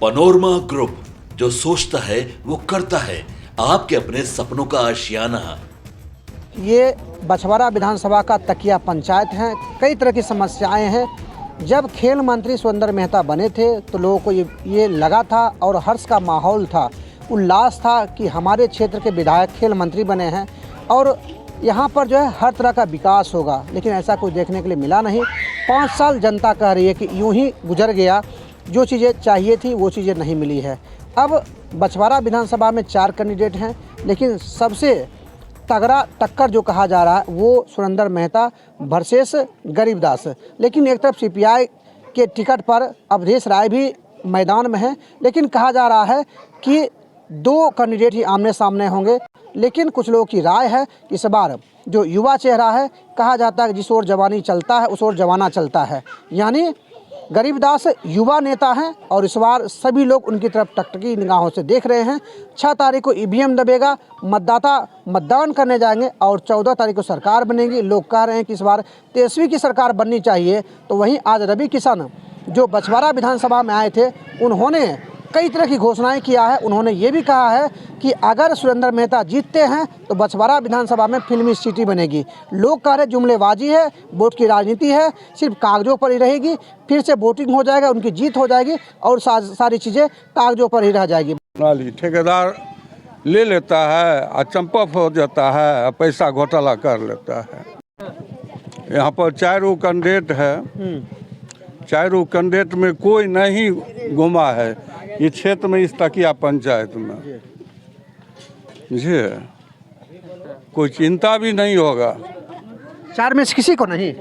Panorama group, जो सोचता है वो करता है, आपके अपने सपनों का आशियाना। ये बछवाड़ा विधानसभा का तकिया पंचायत है। कई तरह की समस्याएं हैं। जब खेल मंत्री सुरेंद्र मेहता बने थे तो लोगों को ये लगा था और हर्ष का माहौल था, उल्लास था कि हमारे क्षेत्र के विधायक खेल मंत्री बने हैं और यहाँ पर जो है हर तरह का विकास होगा। लेकिन ऐसा कुछ देखने के लिए मिला नहीं। 5 साल जनता कह रही है कि यूं ही गुजर गया, जो चीज़ें चाहिए थी वो चीज़ें नहीं मिली है। अब बछवाड़ा विधानसभा में 4 कैंडिडेट हैं, लेकिन सबसे तगड़ा टक्कर जो कहा जा रहा है वो सुरेंद्र मेहता वर्सेस गरीबदास। लेकिन एक तरफ सीपीआई के टिकट पर अवधेश राय भी मैदान में है, लेकिन कहा जा रहा है कि 2 कैंडिडेट ही आमने सामने होंगे। लेकिन कुछ लोगों की राय है कि इस बार जो युवा चेहरा है, कहा जाता है कि जिस ओर जवानी चलता है उस ओर जवाना चलता है, यानी गरीबदास युवा नेता हैं और इस बार सभी लोग उनकी तरफ टकटकी निगाहों से देख रहे हैं। 6 तारीख को ईवीएम दबेगा, मतदाता मतदान करने जाएंगे और 14 तारीख को सरकार बनेगी। लोग कह रहे हैं कि इस बार तेजस्वी की सरकार बननी चाहिए। तो वहीं आज रवि किशन जो बछवाड़ा विधानसभा में आए थे, उन्होंने कई तरह की घोषणाएं किया है। उन्होंने ये भी कहा है कि अगर सुरेंद्र मेहता जीतते हैं तो बछवाड़ा विधानसभा में फिल्मी सिटी बनेगी। लोग कह रहे जुमलेबाजी है, वोट की राजनीति है, सिर्फ कागजों पर ही रहेगी, फिर से वोटिंग हो जाएगा, उनकी जीत हो जाएगी और सारी चीज़ें कागजों पर ही रह जाएगी। ठेकेदार ले लेता है और चंपक हो जाता है और पैसा घोटाला कर लेता है। यहाँ पर 4 कैंडिडेट है, 4 कैंडिडेट में कोई नहीं घुमा है इस क्षेत्र में, इस तकिया पंचायत में जी कोई चिंता भी नहीं होगा। 4 में से किसी को नहीं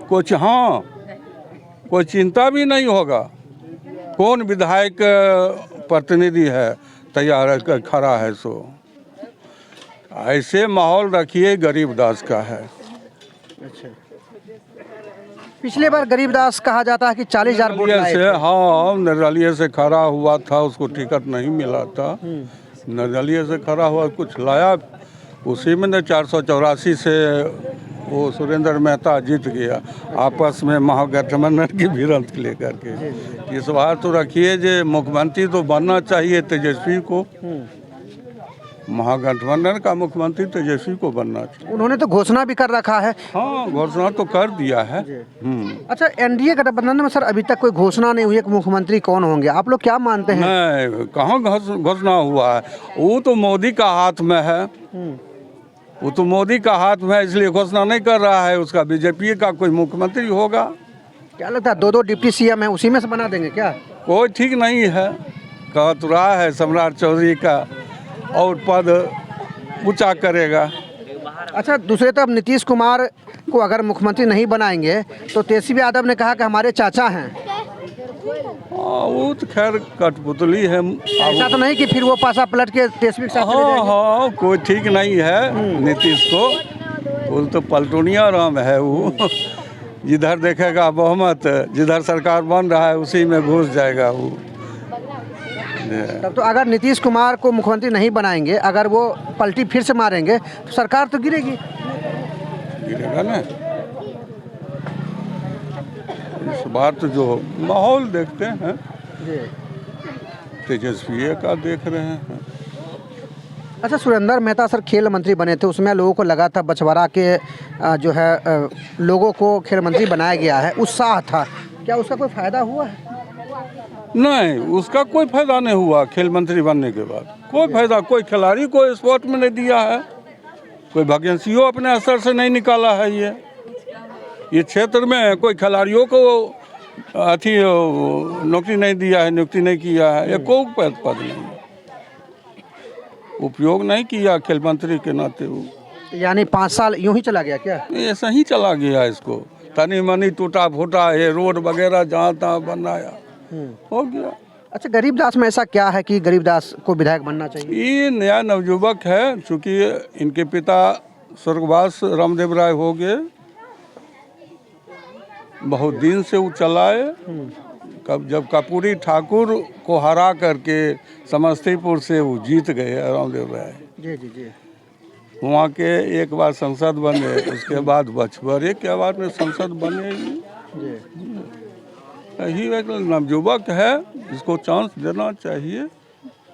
कुछ, हाँ, कोई चिंता भी नहीं होगा। कौन विधायक प्रतिनिधि है तैयार खड़ा है, सो ऐसे माहौल रखिए गरीबदास का है। अच्छा, पिछले बार गरीबदास कहा जाता है कि 40,000 वोट से, हाँ, निर्दलीय से खड़ा हुआ था, उसको टिकट नहीं मिला था। निर्दलीय से खड़ा हुआ, कुछ लाया, उसी में 484 से वो सुरेंद्र मेहता जीत गया, आपस में महागठबंधन की भिड़ंत लेकर के। इस बार तो रखिए जे मुख्यमंत्री तो बनना चाहिए तेजस्वी को, महागठबंधन का मुख्यमंत्री तेजस्वी को बनना चाहिए। उन्होंने तो घोषणा भी कर रखा है। हाँ, घोषणा तो कर दिया है। अच्छा, एनडीए गठबंधन में सर अभी तक कोई घोषणा नहीं हुई है कि मुख्यमंत्री कौन होंगे, आप लोग क्या मानते हैं? नहीं, कहाँ घोषणा हुआ है, वो तो मोदी का हाथ में है, वो तो मोदी का हाथ में है, इसलिए घोषणा नहीं कर रहा है। उसका बीजेपी का कोई मुख्यमंत्री होगा। क्या लगता है 2 डिप्टी सीएम है, उसी में से बना देंगे क्या? कोई ठीक नहीं है, कह तो रहा है सम्राट चौधरी का और पद ऊंचा करेगा। अच्छा, दूसरे तरफ नीतीश कुमार को अगर मुख्यमंत्री नहीं बनाएंगे तो तेजस्वी यादव ने कहा कि हमारे चाचा हैं। वो तो खैर कठपुतली है। ऐसा तो नहीं कि फिर वो पासा पलट के तेजस्वी के साथ चले जाएंगे? हाँ, कोई ठीक नहीं है नीतीश को, वो तो पलटूनिया राम है। वो जिधर देखेगा बहुमत, जिधर सरकार बन रहा है उसी में घुस जाएगा वो। तब तो अगर नीतीश कुमार को मुख्यमंत्री नहीं बनाएंगे, अगर वो पलटी फिर से मारेंगे तो सरकार तो गिरेगी। गिरेगा ना। इस बार तो जो माहौल देखते हैं तेजस्वी का देख रहे हैं। अच्छा, सुरेंद्र मेहता सर खेल मंत्री बने थे, उसमें लोगों को लगा था बछवाड़ा के जो है लोगों को खेल मंत्री बनाया गया है, उत्साह था। क्या उसका कोई फायदा हुआ है? नहीं, उसका कोई फायदा नहीं हुआ। खेल मंत्री बनने के बाद कोई फायदा, कोई खिलाड़ी को स्पोर्ट में नहीं दिया है, कोई वैकेंसियों अपने स्तर से नहीं निकाला है। ये क्षेत्र में कोई खिलाड़ियों को अथी नौकरी नहीं दिया है, नियुक्ति नहीं किया है, ये कोई पद नहीं, उपयोग नहीं किया खेल मंत्री के नाते। वो यानी 5 साल यूं ही चला गया क्या? ऐसा ही चला गया। इसको तनी मनी टूटा फूटा ये रोड वगैरह जहाँ तहाँ बनाया, हो गया। अच्छा, गरीबदास में ऐसा क्या है कि गरीबदास को विधायक बनना चाहिए? ये नया नवयुवक है, चूँकि इनके पिता स्वर्गवास रामदेव राय हो गए, बहुत दिन से वो चलाए। जब कपूरी ठाकुर को हरा करके समस्तीपुर से वो जीत गए रामदेव राय, जी जी जी, वहाँ के एक बार संसद बने, उसके बाद बछवाड़े के बाद में संसद बने। यही एक नवयुवक है, इसको चांस देना चाहिए।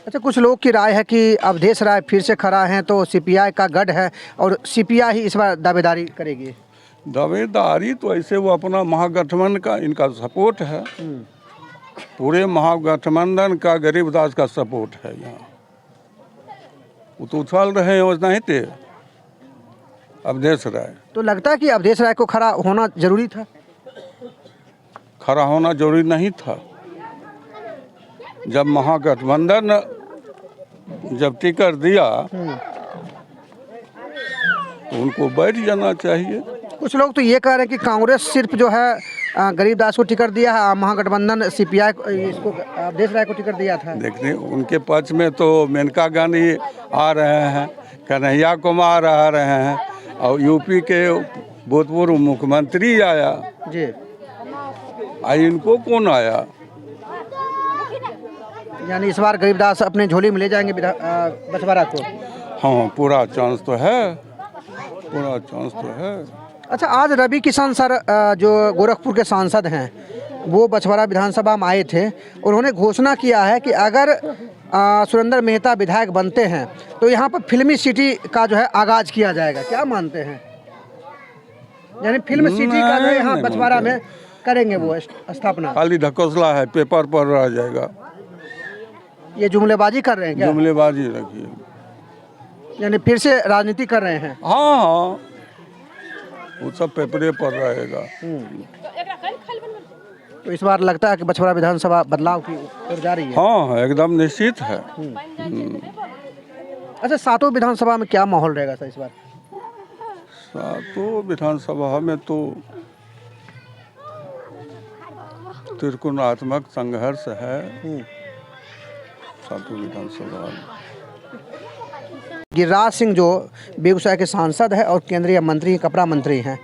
अच्छा, कुछ लोग की राय है कि अवधेश राय फिर से खड़ा हैं तो सीपीआई का गढ़ है और सीपीआई ही इस बार दावेदारी करेगी। दावेदारी तो ऐसे वो अपना महागठबंधन का इनका सपोर्ट है, पूरे महागठबंधन का गरीबदास का सपोर्ट है यहाँ। वो तो उछाल रहे हैं उतना ही थे अवधेश राय। तो लगता है कि अवधेश राय को खड़ा होना जरूरी था। खड़ा होना जरूरी नहीं था। जब महागठबंधन जब टिकट दिया तो उनको बैठ जाना चाहिए। कुछ लोग तो ये कह रहे हैं कि कांग्रेस सिर्फ जो है गरीबदास को टिकट दिया है, महागठबंधन सीपीआई इसको अवधेश राय को टिकट दिया था। देखने उनके पक्ष में तो मेनका गांधी आ रहे हैं, कन्हैया कुमार आ रहे हैं और यूपी के भूतपूर्व मुख्यमंत्री आया जी। इनको कौन आया? यानी इस बार गरीबदास अपने झोली में ले जाएंगे बछवाड़ा को। हाँ, पूरा चांस तो है, पूरा चांस तो है। अच्छा, आज रवि किशन सर जो गोरखपुर के सांसद हैं वो बछवाड़ा विधानसभा में आए थे। उन्होंने घोषणा किया है कि अगर सुरेंद्र मेहता विधायक बनते हैं तो यहाँ पर फिल्मी सिटी का जो है आगाज किया जाएगा। क्या मानते हैं? यानी फिल्म सिटी का जो है यहाँ बछवाड़ा में करेंगे वो स्थापना। खाली ढकोसला है, पेपर पर रह जाएगा। ये जुमलेबाजी कर रहे हैं क्या? जुमलेबाजी रखिए, यानी फिर से राजनीति कर रहे हैं। हाँ हाँ, वो सब पेपरे पर रहेगा। तो इस बार लगता है कि बछवाड़ा विधानसभा बदलाव की ओर जा रही है। हाँ, एकदम निश्चित है। अच्छा, सातों विधानसभा में क्या माहौल रहेगा सर इस बार? सातों विधानसभा में तो त्रिकोणात्मक संघर्ष है सातों विधानसभा में। गिरिराज सिंह जो बेगूसराय के सांसद है और केंद्रीय मंत्री कपड़ा मंत्री हैं,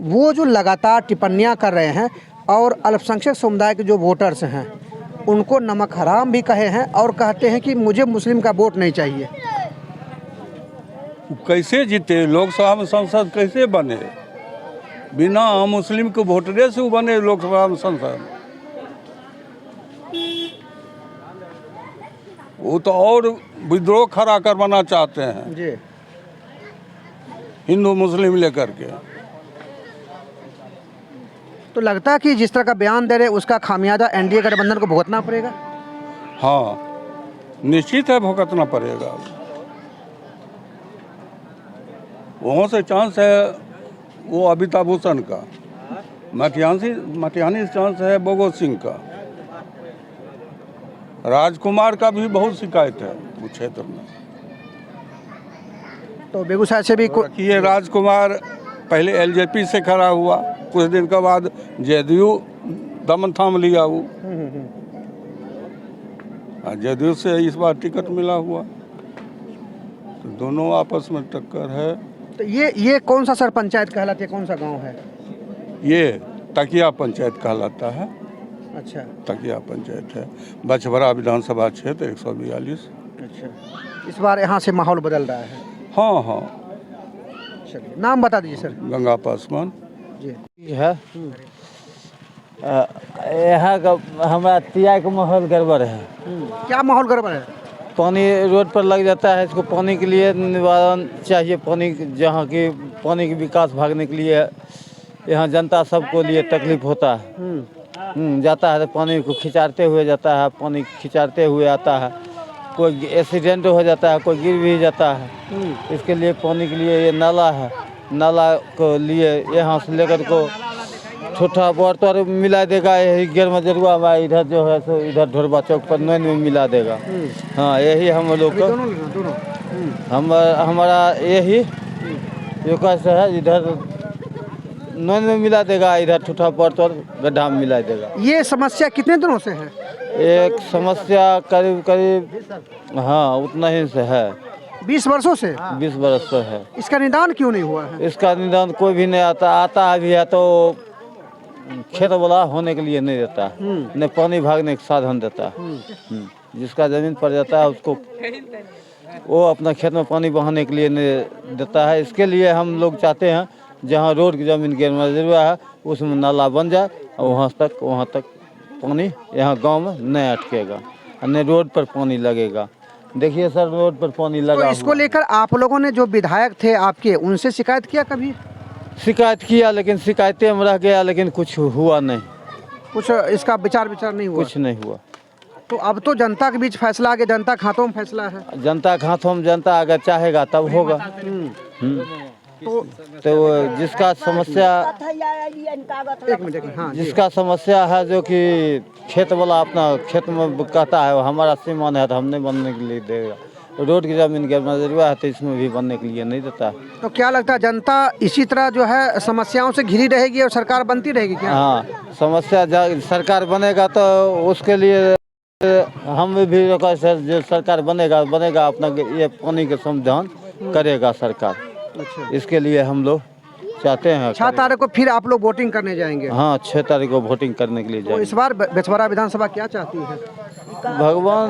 वो जो लगातार टिप्पणियां कर रहे हैं और अल्पसंख्यक समुदाय के जो वोटर्स हैं उनको नमक हराम भी कहे हैं और कहते हैं कि मुझे मुस्लिम का वोट नहीं चाहिए। कैसे जीते लोकसभा में सांसद? कैसे बने? बिना मुस्लिम के वोटरे से वो बने लोकसभा में सांसद? वो तो और विद्रोह खड़ा करवाना चाहते हैं जी। हिंदू मुस्लिम लेकर के। तो लगता है कि जिस तरह का बयान दे रहे उसका खामियाजा एनडीए गठबंधन को भुगतना पड़ेगा। हाँ, निश्चित है भुगतना पड़ेगा। वहाँ से चांस है वो अमिताभ भूषण का, मटिहानी से चांस है भगत सिंह का, राजकुमार का भी बहुत शिकायत है वो क्षेत्र में। तो बेगूसराय से भी ये राजकुमार पहले एलजेपी से खड़ा हुआ, कुछ दिन के बाद जदयू दमन थाम लिया वो, जदयू से इस बार टिकट मिला हुआ, तो दोनों आपस में टक्कर है। तो ये कौन सा सर पंचायत कहलाती है, कौन सा गांव है? ये तकिया पंचायत कहलाता है। अच्छा, तकिया पंचायत है, बछवाड़ा विधानसभा क्षेत्र 142। अच्छा, इस बार यहाँ से माहौल बदल रहा है। हाँ हाँ। चलिए, नाम बता दीजिए सर। गंगा पासवान जी है। यहाँ का हमारा तिया का माहौल गड़बड़ है। क्या माहौल गड़बड़ है? पानी रोड पर लग जाता है, इसको पानी के लिए निवारण चाहिए। पानी जहाँ की पानी की विकास भागने के लिए यहाँ जनता सबको लिए तकलीफ होता है। जाता है तो पानी को खिंचारते हुए जाता है, पानी खिंचारते हुए आता है, कोई एक्सीडेंट हो जाता है, कोई गिर भी जाता है। इसके लिए पानी के लिए ये नाला है, नाला को लिए यहाँ से लेकर को छोटा बर्तन मिला देगा, यही गेर में जरुआ में इधर जो है सो इधर ढोरबा चौक पर नैन में मिला देगा। हाँ, यही हम लोग को हमारा यही कैसे है, इधर नैन में मिला देगा, इधर ठूठा बर्तन गड्ढा में मिला देगा। ये समस्या कितने दिनों से है? एक समस्या करीब हाँ उतना ही से है। 20 वर्षों से? 20 वर्ष से है। इसका निदान क्यों नहीं हुआ है? इसका निदान कोई भी नहीं आता भी है तो खेत वाला होने के लिए नहीं देता, न पानी भागने का साधन देता। जिसका जमीन पड़ जाता है उसको वो अपना खेत में पानी बहाने के लिए नहीं देता है। इसके लिए हम लोग चाहते हैं जहाँ रोड की जमीन गिरवा है उसमें नाला बन जाए और वहाँ तक पानी यहाँ गांव में नहीं अटकेगा और नहीं रोड पर पानी लगेगा। देखिए सर, रोड पर पानी लगा तो इसको हुआ। लेकर आप लोगों ने जो विधायक थे आपके, उनसे शिकायत किया कभी? शिकायत किया, लेकिन शिकायतें में रह गया, लेकिन कुछ हुआ नहीं। कुछ इसका विचार नहीं हुआ? कुछ नहीं हुआ। तो अब तो जनता के बीच फैसला आ गया, जनता के हाथों में फैसला है। जनता के हाथों में, जनता अगर चाहेगा तब होगा। तो जिसका समस्या, एक मिनट हाँ जी। जिसका समस्या है, जो कि खेत वाला अपना खेत में कहता है हमारा सीमान है तो हम नहीं बनने के लिए देगा। रोड की जमीन के मजरूआ है तो इसमें भी बनने के लिए नहीं देता है। तो क्या लगता है जनता इसी तरह जो है समस्याओं से घिरी रहेगी और सरकार बनती रहेगी क्या? हाँ, समस्या सरकार बनेगा तो उसके लिए हम भी जो सरकार बनेगा अपना ये पानी के समाधान करेगा सरकार। अच्छा, इसके लिए हम लोग चाहते हैं। 6 तारीख को फिर आप लोग वोटिंग करने जाएंगे? हाँ, 6 तारीख को वोटिंग करने के लिए तो जाएंगे। इस बार बछवाड़ा विधानसभा क्या चाहती है? भगवान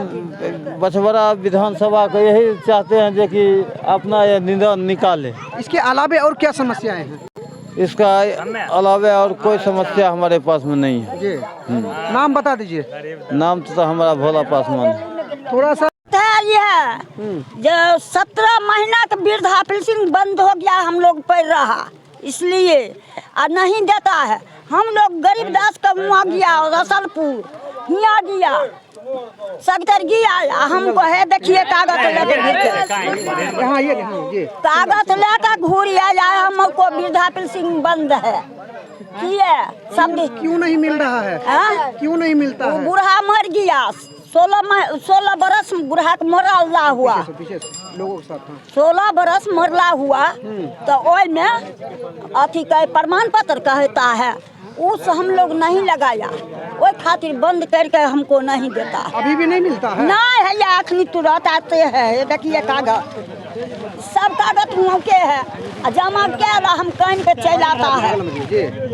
बछवाड़ा विधानसभा को यही चाहते हैं जो कि अपना ये निदान निकाले। इसके अलावे और क्या समस्याएं हैं? इसका अलावा और कोई समस्या हमारे पास में नहीं है। जी, नाम बता दीजिए। नाम तो हमारा भोला पासवान है। थोड़ा सा ये जो 17 महीना का वृद्धा पेंशन बंद हो गया, हम लोग पड़ रहा इसलिए नहीं देता है। हम लोग गरीब दास का मुआ गया, रसलपुर हिया गया, सख्तर गया, हमको है देखिए कागज लेकर यहाँ ये जी कागज लेकर घूर आया, हमको वृद्धा पेंशन बंद है। सब क्यों नहीं मिल रहा है? क्यों नहीं मिलता है? बूढ़ा मर गया, 16 बरस बूढ़ा का मरला हुआ, लोगों के साथ 16 बरस मरला हुआ। तो ओई में अथी का प्रमाण पत्र कहता है, उस हम लोग नहीं लगाया, वो खातिर बंद करके हमको नहीं देता। अभी भी नहीं मिलता है? नहीं है, ये अखनी तुरंत आते हैं। ये देखिए कागज, सब कागज के है, जमा के हम कान के चल आता है,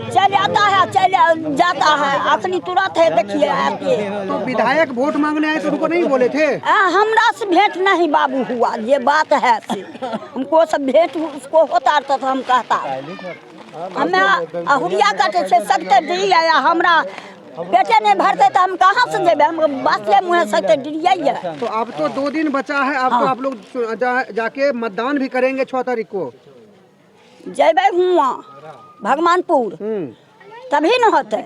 चल आता है, चल जाता है, अखनी तुरंत है। देखिए आते। तो विधायक वोट मांगने आए तो उनको नहीं बोले थे? हमरा से भेंट नहीं बाबू हुआ, ये बात है। हमको सब भेंट उसको होता तो हम कहता हमें अहुरिया कटे से सकते दिया, हमरा पेटे नहीं भरते तो हम कहाँ से जेबे? हम बासले मुँह सकते दिया। तो अब तो 2 दिन बचा है, अब तो आप लोग जाके मतदान भी करेंगे 6 तारीख को। जेबे हुआ भगवानपुर तभी न होते।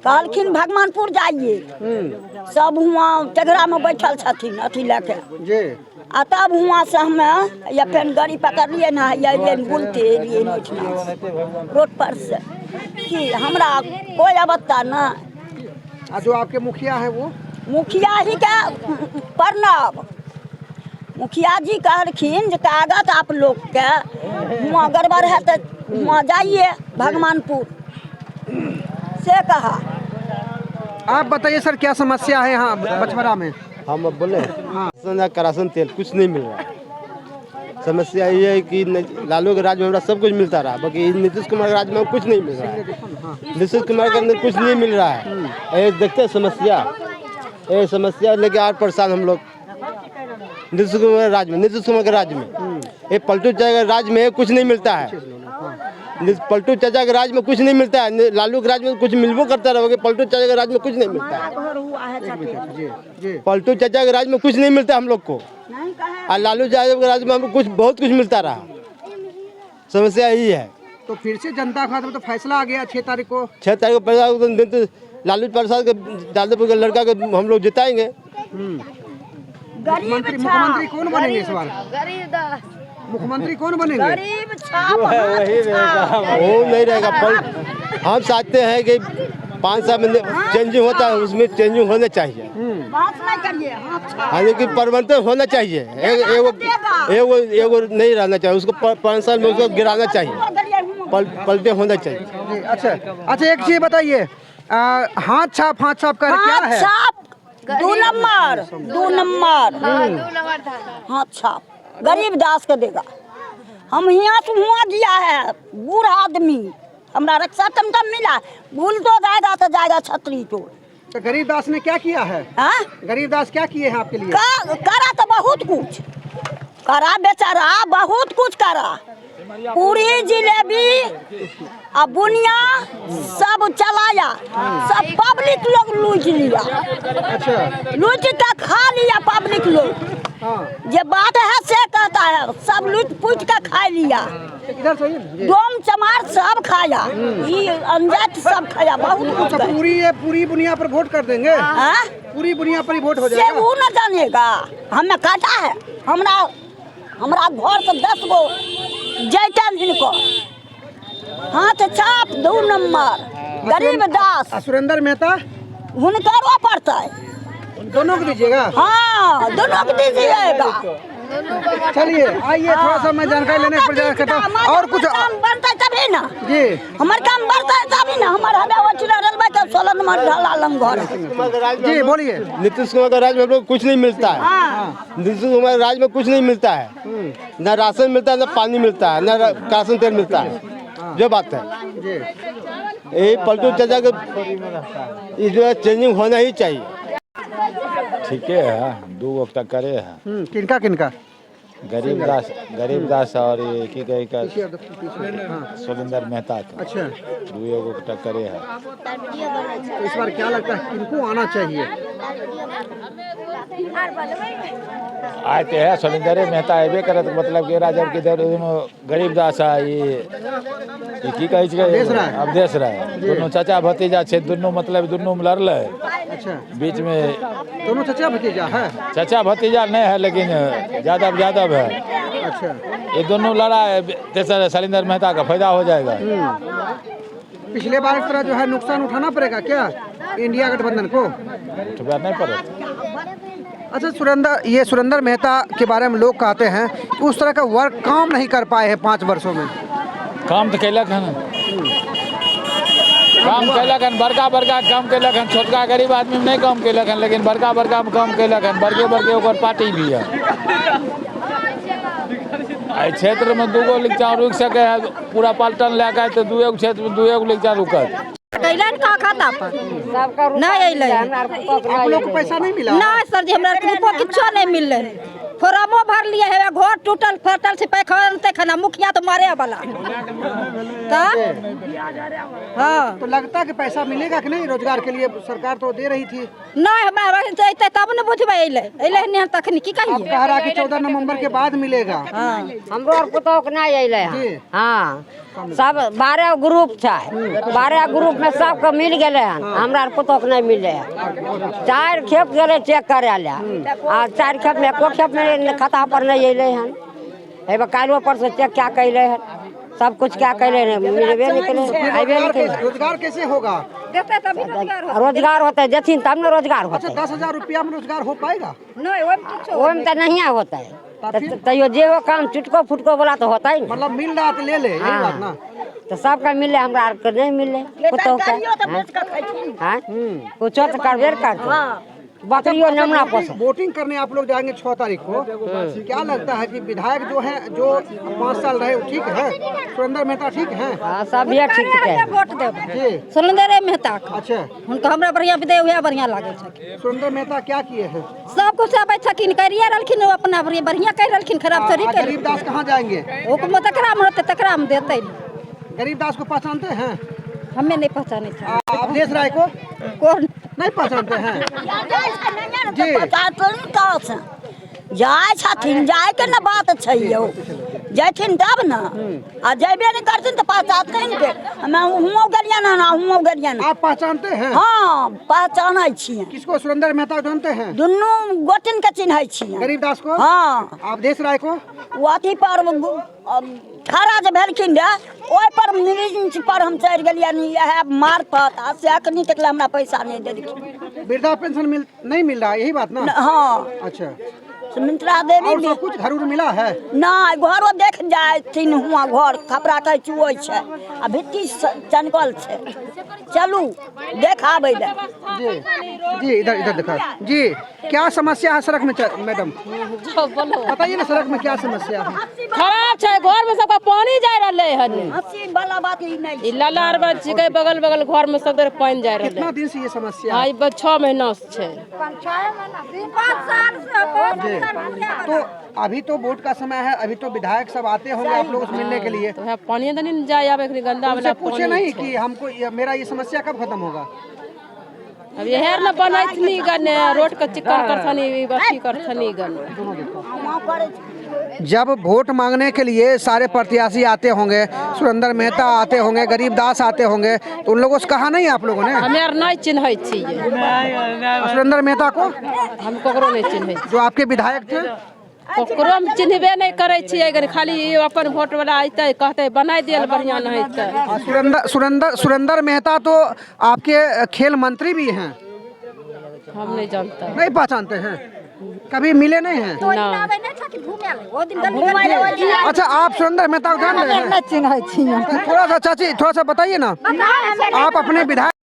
कहलखिन भगवानपुर जाइए, सब हुआ टेघरा में बैठल छथिन अथी लेके जी। आ तब हुआ से हमें या पेन गाड़ी पकड़ लिए ना, या बोलते रोड पर से कि हमरा कोई अबत्ता ना। जो आपके मुखिया है वो? मुखिया ही का प्रणव मुखिया जी कहलखिन जे कागज आप लोग के हुआ गड़बड़ है तो हुआ जाइए भगवानपुर से कहा। आप बताइए सर, क्या समस्या है यहाँ बछवाड़ा में? हम अब बोले करासन तेल कुछ नहीं मिल रहा है। समस्या ये है कि लालू के राज में हमरा सब कुछ मिलता रहा, बाकी नीतीश कुमार के राज में कुछ नहीं मिल रहा है। नीतीश कुमार के अंदर कुछ नहीं मिल रहा है। ये देखते हैं समस्या, ये समस्या लेके आज परेशान हम लोग। नीतीश कुमार के राज में ये पलटू चाचा के राज में कुछ नहीं मिलता है। पलटू चाचा के राज में कुछ नहीं मिलता है। लालू के राज में कुछ मिलबो करता रहोगे, पलटू चाचा के राज में कुछ नहीं मिलता है। पलटू चाचा के राज में कुछ नहीं मिलता हम लोग को, और लालू यादव के राज में हमको बहुत कुछ मिलता रहा। समस्या यही है। तो फिर से जनता के हाथ में तो फैसला आ गया 6 तारीख को। 6 तारीख को पैसा लालू प्रसाद के यादव के लड़का के हम लोग जिताएंगे। मुख्यमंत्री कौन बनेंगे इस बार? मुख्यमंत्री कौन बनेंगे? वो नहीं रहेगा। हम चाहते हैं कि 5 साल में चेंजिंग होता है, उसमें चेंजिंग होना चाहिए। यानी कि परिवर्तन होना चाहिए। एगो नहीं रहना चाहिए, उसको 5 साल में उसको गिराना चाहिए, पलटे होना चाहिए। अच्छा एक चीज बताइए, हाथ छाप कर क्या है? 2 नंबर हाथ छाप गरीब दास के देगा। हम यहाँ से हुआ गया है, बूढ़ा आदमी, हमरा रक्षा टमटम मिला, भूल तो जाएगा तो जाएगा छतरी तो। तो गरीब दास ने क्या किया है? गरीब दास क्या किए हैं आपके लिए? करा तो बहुत कुछ करा, बेचारा बहुत कुछ करा, पूरी जिलेबी और बुनिया सब चलाया, सब पब्लिक लोग लूट लिया। अच्छा लूट का खा लिया पब्लिक लोग। ये बात है से कहता है, सब लूट पूछ का खा लिया। इधर सही है। डोम चमार सब खाया, ये अंजात सब खाया, बहुत कुछ अच्छा पूरी बुनिया पर वोट कर देंगे? हाँ? पूरी बुनिया पर ही वोट हो से जाएगा? वो न जानेगा, हमें काटा है। हमरा घर से 10 गो जैतन इनको हाथ छाप 2 नंबर गरीब दास सुरेंद्र मेहता हुनकरो पड़ता है। दोनों को दीजिएगा? हाँ दोनों को दीजिएगा। चलिए आइए थोड़ा सा मैं जानकारी लेने पर जाएगा और कुछ काम बनता है तभी ना जी। हमार काम बढ़ता है तभी ना। हमारे हमें वचना रलबा के 16 नंबर ढालालम घर। जी बोलिए। नीतीश कुमार का राज में हम लोग कुछ नहीं मिलता है। हाँ नीतीश कुमार राज में कुछ नहीं मिलता है, न राशन मिलता है, न पानी मिलता है, न राशन तेल मिलता है। जो बात है यही पलटू चाचा के जो है चेंजिंग होना ही चाहिए। ठीक है, 2 वक्त करे हैं। किनका किनका? गरीबदास और ये की कही का सुरेंद्र मेहता का। अच्छा 2 वक्त करे हैं। तो इस बार क्या लगता है किनको आना चाहिए? आते हैं सुरेंद्र मेहता अबे करत, मतलब कि राजब के दोनों गरीबदास ये की कही अवधेश राय दोनों चाचा भतीजा छे, दोनों मतलब दोनों में लड़ल है। अच्छा बीच में दोनों चाचा भतीजा है? चाचा भतीजा नहीं है लेकिन यादव है। अच्छा ये दोनों लड़ा है, तेसर सुरेंद्र मेहता का फायदा हो जाएगा। पिछले बार की तरह जो है नुकसान उठाना पड़ेगा क्या इंडिया गठबंधन को? उठवा नहीं पड़े। अच्छा सुरेंद्र मेहता के बारे में लोग कहते हैं कि उस तरह का वर्क काम नहीं कर पाए हैं 5 वर्षों में। काम तो कैलक है, काम कैलक है, बड़का काम कैलक है। छोटका गरीब आदमी में नहीं काम कैलक है, लेकिन बड़का में काम कैलक है। बड़के ओकर पार्टी भी है। एहि क्षेत्र में 2 गो लिखचा रुक सके है, पूरा पलटन लेके तो 2 क्षेत्र में 2 गो लिखचा रुकत। कैलन का खाता पर नहीं अइले। आप लोग को पैसा नहीं मिला? नहीं सर जी, हमरा किछो नहीं मिलले। फॉर्मो भर लिए है, घर टूटल फटल से पैखाना मुखिया तो मारे वाला। हाँ तो लगता है कि पैसा मिलेगा कि नहीं? रोजगार के लिए सरकार तो दे रही थी। नहीं हमरा जैते तब न बुझबे अइले तखनी की अब कहिए। कह रहा कि 14 नवंबर के बाद मिलेगा। हमरो और पुतोह के नहीं अइले हैं। हाँ सब 12 ग्रुप छै, 12 ग्रुप में सबके मिल गेले हैं, हमरा और पुतोह के नहीं मिले हैं। 4 खेप गेले चेक करे ले, आ 4 खेप में एको खेप में खाता पर नहीं अइले हैं। एबे काल्हि पर से चेक क्या कैले हैं, सब कुछ क्या कैले हैं, मिलबे नहीं कैले, आइबे नहीं कैले। रोजगार कैसे होगा? देते तभी रोजगार होते जेथिन तब न रोजगार अच्छा होते। 10,000 रुपया में रोजगार हो पाएगा? नहीं ओहि में तो नहीं होता है, तैयो जे हो काम चुटको फुटको वाला तो होता ही नहीं। मतलब मिल रहा तो ले ले, यही बात ना। तो सबका मिले, हमरा आर के नहीं मिले। पुतोह के हाँ कुछ तो करबे करते, बकरियों नमना पोस। वोटिंग करने आप लोग जाएंगे 6 तारीख को, क्या लगता है कि विधायक जो है जो 5 साल रहे ठीक है? सुरेंद्र मेहता ठीक है? हाँ सब ये ठीक है। वोट देब जी सुरेंद्र मेहता। अच्छा हुनका हमरा बढ़िया विदे हुए बढ़िया लागे छै। सुरेंद्र मेहता क्या किए हैं? सब कुछ आबै छकिन, करिए रहलखिन, अपना बढ़िया कह रहलखिन, खराब थोड़ी कर। गरीबदास कहाँ जाएंगे? ओकरा तकरा में रहते तकरा में देते। गरीबदास को पहचानते हैं? हमें नहीं पहचाने थे। अवधेश राय को कौन नहीं पहचानते हैं? जाय छथिन, जाय के न बात छै यौ, जैथिन तब न, आ जैबे नहीं करथिन तो पहचानते के। हमें हुओं गेलियन ना, हुओं गेलियन। आप पहचानते हैं? हाँ पहचानै छियै। किसको? सुरेंद्र मेहता जानते हैं? दुनू गोटिन के चिन्है छियै। गरीबदास को? हाँ अवधेश राय को? वो अथी पर खड़ा जे भेलखिन रे, ओहि पर मिरिंच पर हम चढ़ि गेलियन, इएह मार्फत। आ से अखनी तक हमरा पैसा नहीं देलखिन। वृद्धा पेंशन नहीं मिल रहा, यही बात ना? हाँ अच्छा सुमित्रा देवी और सब कुछ घर उर मिला है? नहीं, घरो देख जाथिन, हुआ घर खपरा कह चुओ छै, आ भित्ती चनकल छै। चलू देखाबै ले। जी जी इधर दिखा जी। क्या समस्या है सड़क में मैडम? बताइए ना, सड़क में क्या समस्या है? खराब खराब है, घर में सबका पानी जा रहा है। हंसी वाला बात ही नहीं। लाला अरबा के बगल बगल घर में सब तरफ पानी जा रहा कितना दिन से ये समस्या है? है। बस 6 महीना से है। तो अभी तो वोट का समय है, अभी तो विधायक सब आते होंगे आप लोगों से मिलने के लिए। तो है पानी तो नहीं जाए आवे गंदा उनसे वाला पूछे नहीं कि हमको मेरा ये समस्या कब खत्म होगा? अब ये हेर न बनाइत नहीं गने रोड का चिकन करथनी बसी करथनी गने। जब वोट मांगने के लिए सारे प्रत्याशी आते होंगे, सुरेंद्र मेहता आते होंगे, गरीबदास आते होंगे, तो उन लोगों से कहा नहीं आप लोगों ने? हमें नहीं चिन्ह छिए सुरेंद्र मेहता को, हम ककरो नहीं चिन्ह जो आपके विधायक थे? ककरो हम चिन्हबे नहीं करे छिए गने खाली अपन वोट वाला आइते कहते बनाई दियल बढ़िया नहीं त। सुरेंद्र मेहता तो आपके खेल मंत्री भी हैं। हम नहीं जानता, नहीं पहचानते हैं? कभी मिले नहीं हैं? अच्छा, आप सुरेंद्र मेहता को जान रहे हैं? थोड़ा सा चाची, थोड़ा सा बताइए ना, आप अपने विधायक